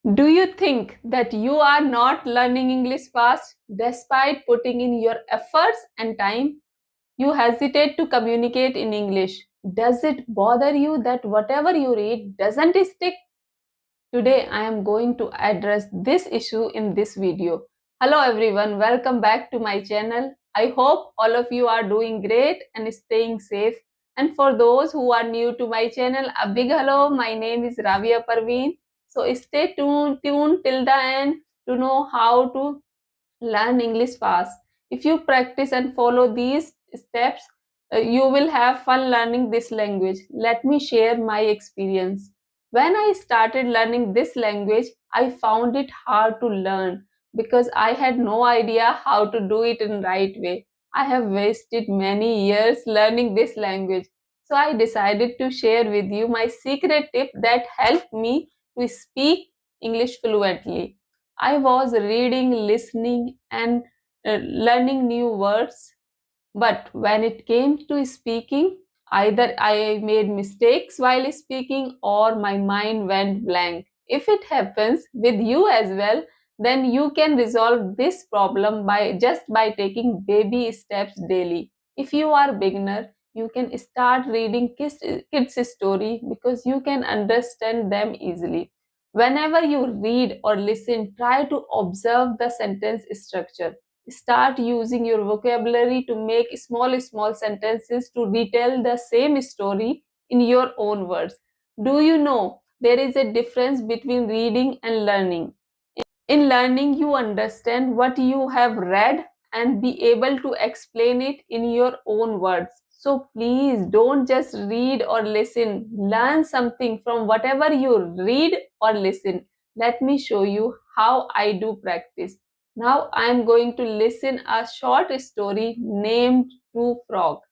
Do you think that you are not learning English fast despite putting in your efforts and time? You hesitate to communicate in English. Does it bother you that whatever you read doesn't stick? Today I am going to address this issue in this video. Hello everyone, welcome back to my channel. I hope all of you are doing great and staying safe. And for those who are new to my channel, a big hello. My name is Ravia Parveen. So stay tuned till the end to know how to learn English fast. If you practice and follow these steps, you will have fun learning this language. Let me share my experience. When I started learning this language, I found it hard to learn because I had no idea how to do it in right way. I have wasted many years learning this language. So I decided to share with you my secret tip that helped me to speak English fluently. I was reading, listening, and learning new words. But when it came to speaking, either I made mistakes while speaking or my mind went blank. If it happens with you as well, then you can resolve this problem by taking baby steps daily. If you are beginner, you can start reading kids story because you can understand them easily. Whenever you read or listen, try to observe the sentence structure. Start using your vocabulary to make small sentences to retell the same story in your own words. Do you know there is a difference between reading and learning? In learning, you understand what you have read and be able to explain it in your own words. So please don't just read or listen. Learn something from whatever you read or listen. Let me show you how I do practice. Now I am going to listen a short story named Two Frogs.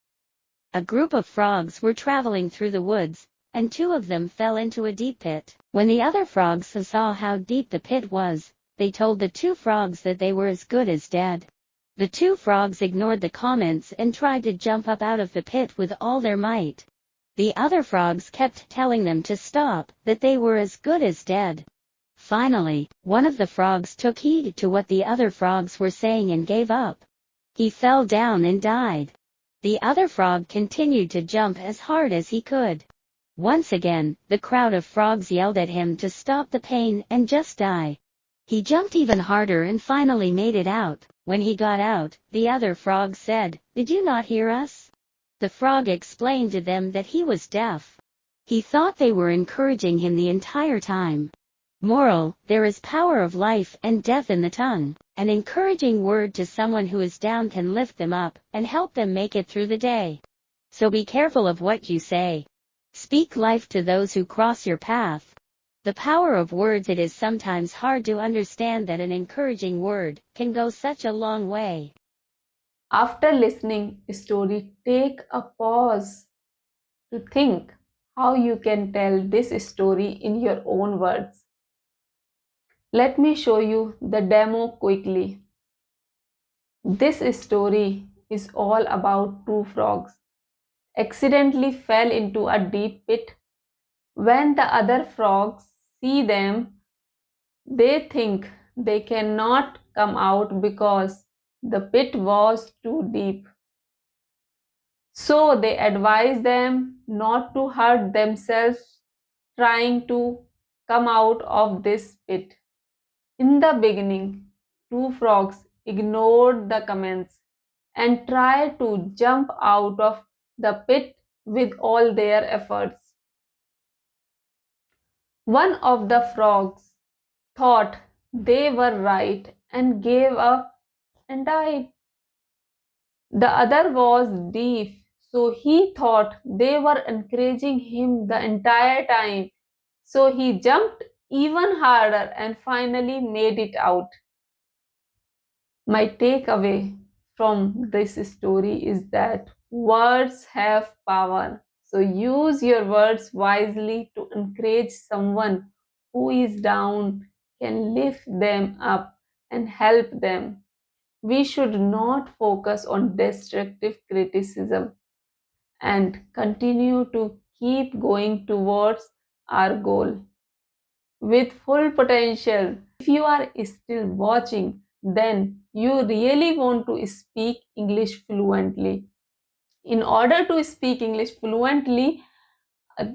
A group of frogs were traveling through the woods, and two of them fell into a deep pit. When the other frogs saw how deep the pit was, they told the two frogs that they were as good as dead. The two frogs ignored the comments and tried to jump up out of the pit with all their might. The other frogs kept telling them to stop, that they were as good as dead. Finally, one of the frogs took heed to what the other frogs were saying and gave up. He fell down and died. The other frog continued to jump as hard as he could. Once again, the crowd of frogs yelled at him to stop the pain and just die. He jumped even harder and finally made it out. When he got out, the other frog said, "Did you not hear us?" The frog explained to them that he was deaf. He thought they were encouraging him the entire time. Moral: there is power of life and death in the tongue. An encouraging word to someone who is down can lift them up and help them make it through the day. So be careful of what you say. Speak life to those who cross your path. The power of words. It is sometimes hard to understand that an encouraging word can go such a long way. After listening a story, take a pause to think how you can tell this story in your own words. Let me show you the demo quickly. This story is all about two frogs accidentally fell into a deep pit. When the other frogs see them, they think they cannot come out because the pit was too deep. So they advise them not to hurt themselves trying to come out of this pit. In the beginning, two frogs ignored the comments and tried to jump out of the pit with all their efforts. One of the frogs thought they were right and gave up and died. The other was deaf, so he thought they were encouraging him the entire time. So he jumped even harder and finally made it out. My takeaway from this story is that words have power. So use your words wisely to encourage someone who is down, can lift them up and help them. We should not focus on destructive criticism and continue to keep going towards our goal. with full potential. If you are still watching, then you really want to speak English fluently. In order to speak English fluently, uh,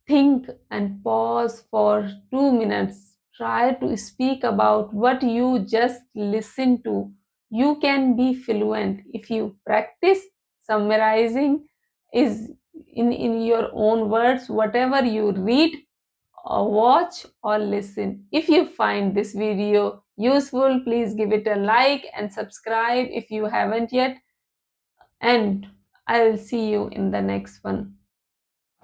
think and pause for 2 minutes. Try to speak about what you just listened to. You can be fluent if you practice summarizing is in your own words whatever you read or watch or listen. If you find this video useful, please give it a like and subscribe if you haven't yet. And I'll see you in the next one.